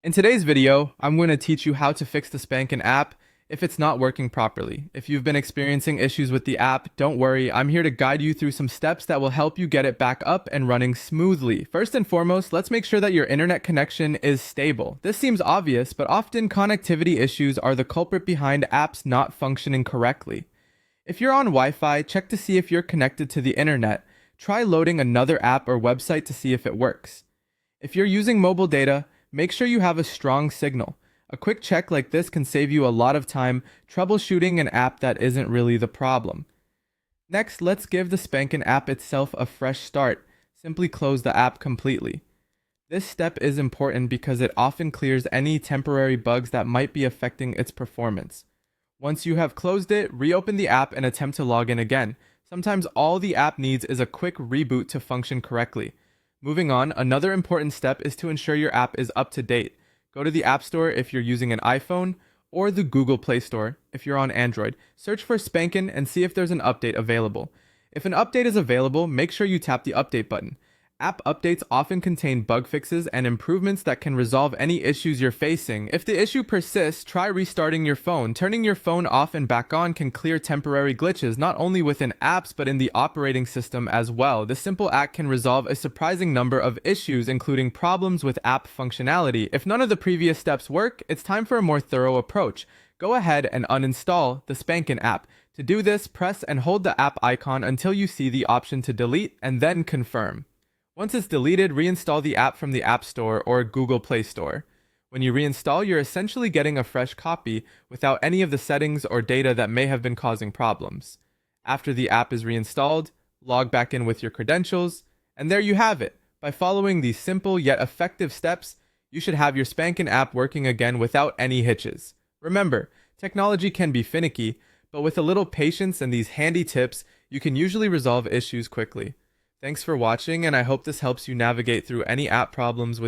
In today's video, I'm going to teach you how to fix the Sbanken app if it's not working properly. If you've been experiencing issues with the app, don't worry, I'm here to guide you through some steps that will help you get it back up and running smoothly. First and foremost, let's make sure that your internet connection is stable. This seems obvious, but often connectivity issues are the culprit behind apps not functioning correctly. If you're on Wi-Fi, check to see if you're connected to the internet. Try loading another app or website to see if it works. If you're using mobile data, make sure you have a strong signal. A quick check like this can save you a lot of time troubleshooting an app that isn't really the problem. Next, let's give the Sbanken app itself a fresh start. Simply close the app completely. This step is important because it often clears any temporary bugs that might be affecting its performance. Once you have closed it, reopen the app and attempt to log in again. Sometimes all the app needs is a quick reboot to function correctly. Moving on, another important step is to ensure your app is up to date. Go to the App Store if you're using an iPhone, or the Google Play Store if you're on Android. Search for Sbanken and see if there's an update available. If an update is available, make sure you tap the update button. App updates often contain bug fixes and improvements that can resolve any issues you're facing. If the issue persists, try restarting your phone. Turning your phone off and back on can clear temporary glitches, not only within apps but in the operating system as well. This simple act can resolve a surprising number of issues, including problems with app functionality. If none of the previous steps work, it's time for a more thorough approach. Go ahead and uninstall the Sbanken app. To do this, press and hold the app icon until you see the option to delete and then confirm. Once it's deleted, reinstall the app from the App Store or Google Play Store. When you reinstall, you're essentially getting a fresh copy without any of the settings or data that may have been causing problems. After the app is reinstalled, log back in with your credentials, and there you have it. By following these simple yet effective steps, you should have your Sbanken app working again without any hitches. Remember, technology can be finicky, but with a little patience and these handy tips, you can usually resolve issues quickly. Thanks for watching, and I hope this helps you navigate through any app problems with